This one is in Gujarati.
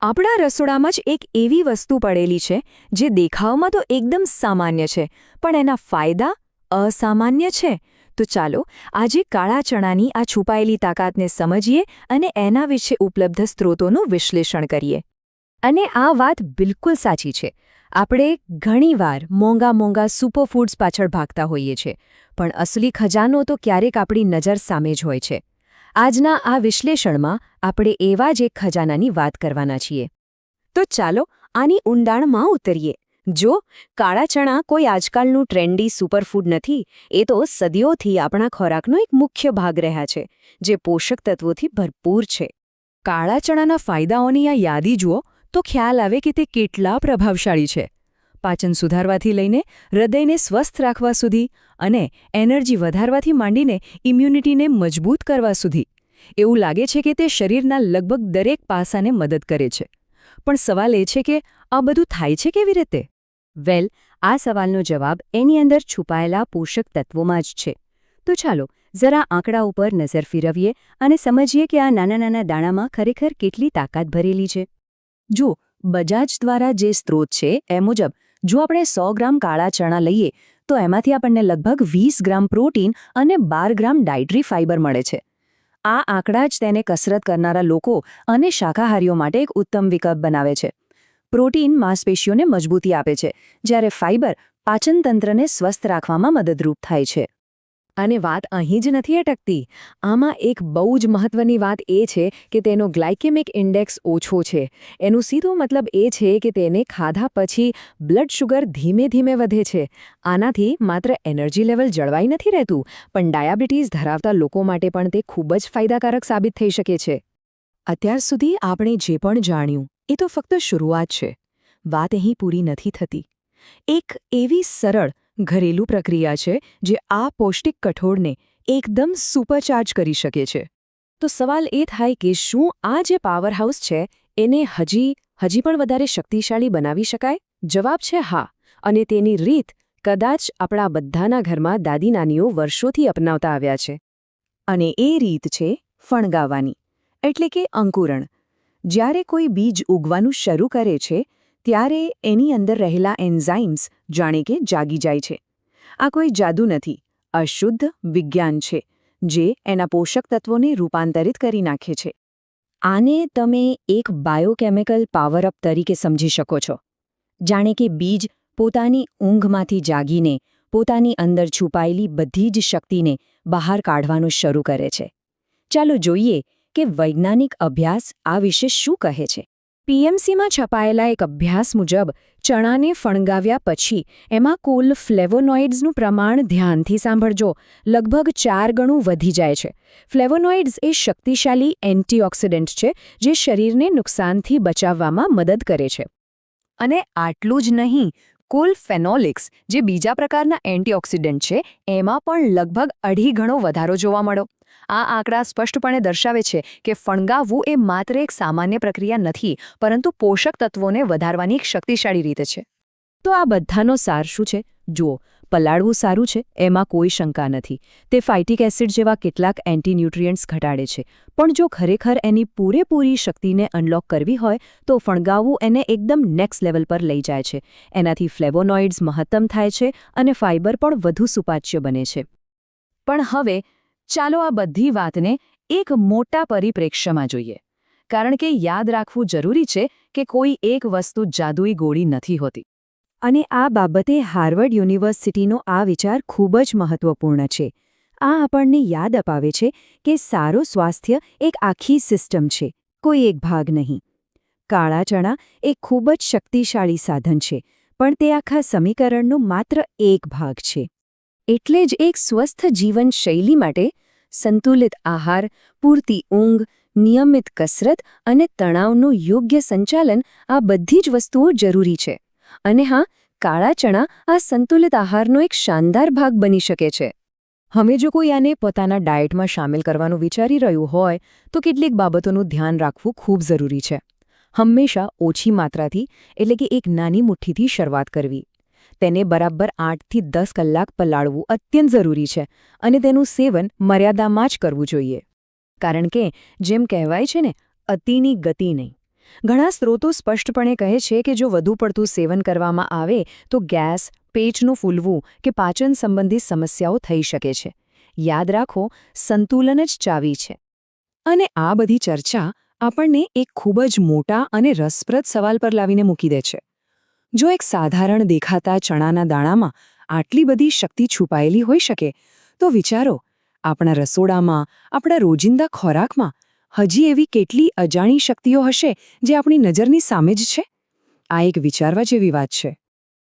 આપણા રસોડામાં જ એક એવી વસ્તુ પડેલી છે જે દેખાવમાં તો એકદમ સામાન્ય છે, પણ એના ફાયદા અસામાન્ય છે. તો ચાલો આજે કાળા ચણાની આ છુપાયેલી તાકાતને સમજીએ અને એના વિશે ઉપલબ્ધ સ્ત્રોતોનું વિશ્લેષણ કરીએ. અને આ વાત બિલકુલ સાચી છે. આપણે ઘણીવાર મોંઘા સુપરફૂડ્સ પાછળ ભાગતા હોઈએ છીએ, પણ અસલી ખજાનો તો ક્યારેક આપણી નજર સામે જ હોય છે. આજના આ વિશ્લેષણમાં આપણે એવા જ એક ખજાનાની વાત કરવાના છીએ. તો ચાલો આની ઊંડાણમાં ઉતરીએ. જો કાળા ચણા કોઈ આજકાલનું ટ્રેન્ડી સુપરફૂડ નથી, એ તો સદીઓથી આપણા ખોરાકનો એક મુખ્ય ભાગ રહ્યા છે, જે પોષક તત્વોથી ભરપૂર છે. કાળા ચણાના ફાયદાઓની આ યાદી જુઓ તો ખ્યાલ આવે કે તે કેટલા પ્રભાવશાળી છે. પાચન સુધારવાથી લઈને હૃદયને સ્વસ્થ રાખવા સુધી અને એનર્જી વધારવાથી માંડીને ઇમ્યુનિટીને મજબૂત કરવા સુધી. એવું લાગે છે કે તે શરીરના લગભગ દરેક પાસાને મદદ કરે છે. પણ સવાલ એ છે કે આ બધું થાય છે કેવી રીતે? વેલ, આ સવાલનો જવાબ એની અંદર છુપાયેલા પોષક તત્વોમાં જ છે. તો ચાલો જરા આંકડા ઉપર નજર ફેરવીએ અને સમજીએ કે આ નાના દાણામાં ખરેખર કેટલી તાકાત ભરેલી છે. જો બજાજ દ્વારા જે સ્ત્રોત છે એ મુજબ જો આપણે 100 ગ્રામ કાળા ચણા લઈએ તો એમાંથી આપણને લગભગ 20 ગ્રામ પ્રોટીન અને 12 ગ્રામ ડાયટરી ફાઇબર મળે છે. આ આંકડા જ તેને કસરત કરનારા લોકો અને શાકાહારીઓ માટે એક ઉત્તમ વિકલ્પ બનાવે છે. પ્રોટીન માંસપેશીઓને મજબૂતી આપે છે, જ્યારે ફાઇબર પાચનતંત્રને સ્વસ્થ રાખવામાં મદદરૂપ થાય છે. અને વાત અહીં જ નથી અટકતી. આમાં એક બહુ જ મહત્વની વાત એ છે કે તેનો ગ્લાયકેમિક ઇન્ડેક્સ ઓછો છે. એનું સીધો મતલબ એ છે કે તેને ખાધા પછી બ્લડ શુગર ધીમે ધીમે વધે છે. આનાથી માત્ર એનર્જી લેવલ જળવાઈ નથી રહેતું, પણ ડાયાબિટીસ ધરાવતા લોકો માટે પણ તે ખૂબ જ ફાયદાકારક સાબિત થઈ શકે છે. અત્યાર સુધી આપણે જે પણ જાણ્યું એ તો ફક્ત શરૂઆત છે. વાત અહીં પૂરી નથી થતી. એક એવી સરળ ઘરેલું પ્રક્રિયા છે જે આ પૌષ્ટિક કઠોળને એકદમ સુપરચાર્જ કરી શકે છે. તો સવાલ એ થાય કે શું આ જે પાવરહાઉસ છે એને હજી પણ વધારે શક્તિશાળી બનાવી શકાય? જવાબ છે હા, અને તેની રીત કદાચ આપણા બધાના ઘરમાં દાદી-નાનીઓ વર્ષોથી અપનાવતા આવ્યા છે. અને એ રીત છે ફણગાવવાની, એટલે કે અંકુરણ. જ્યારે કોઈ બીજ ઉગવાનું શરૂ કરે છે ત્યારે એની અંદર રહેલા એન્ઝાઇમ્સ જાણે કે જાગી જાય છે. આ કોઈ જાદુ નથી, અશુદ્ધ વિજ્ઞાન છે જે એના પોષક તત્વોને રૂપાંતરિત કરી નાખે છે. આને તમે એક બાયોકેમિકલ પાવરઅપ તરીકે સમજી શકો છો. જાણે કે બીજ પોતાની ઊંઘમાંથી જાગીને પોતાની અંદર છુપાયેલી બધી જ શક્તિને બહાર કાઢવાનું શરૂ કરે છે. ચાલો જોઈએ કે વૈજ્ઞાનિક અભ્યાસ આ વિશે શું કહે છે. PMCમાં છપાયેલા એક અભ્યાસ મુજબ ચણાને ફણગાવ્યા પછી એમાં કુલ ફ્લેવોનોઇડ્સનું પ્રમાણ ધ્યાનથી સાંભળજો લગભગ 4 ગણું વધી જાય છે. ફ્લેવોનોઇડ્સ એ શક્તિશાળી એન્ટીઓક્સિડન્ટ છે જે શરીરને નુકસાનથી બચાવવામાં મદદ કરે છે. અને આટલું જ નહીં, કુલ ફેનોલિક્સ જે બીજા પ્રકારના એન્ટીઓક્સિડન્ટ છે એમાં પણ લગભગ 2.5 ગણો વધારો જોવા મળ્યો. આ આંકડા સ્પષ્ટપણે દર્શાવે છે કે ફણગાવવું એ માત્ર એક સામાન્ય પ્રક્રિયા નથી, પરંતુ પોષક તત્વોને વધારવાની એક શક્તિશાળી રીત છે. તો આ બધાનો સાર શું છે? જુઓ, પલાળવું સારું છે, એમાં કોઈ શંકા નથી. તે ફાઇટિક એસિડ જેવા કેટલાક એન્ટીન્યુટ્રિયન્ટ્સ ઘટાડે છે. પણ જો ખરેખર એની પૂરેપૂરી શક્તિને અનલોક કરવી હોય તો ફણગાવવું એને એકદમ નેક્સ્ટ લેવલ પર લઈ જાય છે. એનાથી ફ્લેવોનોઇડ્સ મહત્તમ થાય છે અને ફાઇબર પણ વધુ સુપાચ્ય બને છે. પણ હવે ચાલો આ બધી વાતને એક મોટા પરિપ્રેક્ષ્યમાં જોઈએ. કારણ કે યાદ રાખવું જરૂરી છે કે કોઈ એક વસ્તુ જાદુઈ ગોળી નથી હોતી. અને આ બાબતે હાર્વર્ડ યુનિવર્સિટીનો આ વિચાર ખૂબ જ મહત્વપૂર્ણ છે. આ આપણને યાદ અપાવે છે કે સારું સ્વાસ્થ્ય એક આખી સિસ્ટમ છે, કોઈ એક ભાગ નહીં. કાળા ચણા એક ખૂબ જ શક્તિશાળી સાધન છે, પણ તે આખા સમીકરણનો માત્ર એક ભાગ છે. એટલે જ એક સ્વસ્થ જીવનશૈલી માટે સંતુલિત આહાર, પૂરતી ઊંઘ, નિયમિત કસરત અને તણાવનું યોગ્ય સંચાલન આ બધી જ વસ્તુઓ જરૂરી છે. અને હા, કાળા ચણા આ સંતુલિત આહારનો એક શાનદાર ભાગ બની શકે છે. હવે જો કોઈ આને પોતાના ડાયટમાં શામેલ કરવાનું વિચારી રહ્યું હોય તો કેટલીક બાબતોનું ધ્યાન રાખવું ખૂબ જરૂરી છે. હંમેશા ઓછી માત્રાથી, એટલે કે એક નાની મુઠ્ઠીથી શરૂઆત કરવી. તેને બરાબર 8 થી 10 કલાક પલાળવું અત્યંત જરૂરી છે અને તેનું સેવન મર્યાદામાં જ કરવું જોઈએ. કારણ કે જેમ કહેવાય છે ને, અતિની ગતિ નહીં. ઘણા સ્ત્રોતો સ્પષ્ટપણે કહે છે કે જો વધુ પડતું સેવન કરવામાં આવે તો ગેસ, પેટનું ફૂલવું કે પાચન સંબંધી સમસ્યાઓ થઈ શકે છે. યાદ રાખો, સંતુલન જ ચાવી છે. અને આ બધી ચર્ચા આપણને એક ખૂબ જ મોટા અને રસપ્રદ સવાલ પર લાવીને મૂકી દે છે. જો એક સાધારણ દેખાતા ચણાના દાણામાં આટલી બધી શક્તિ છુપાયેલી હોઈ શકે, તો વિચારો, આપણા રસોડામાં, આપણા રોજિંદા ખોરાકમાં હજી એવી કેટલી અજાણી શક્તિઓ હશે જે આપણી નજરની સામે જ છે? આ એક વિચારવા જેવી વાત છે.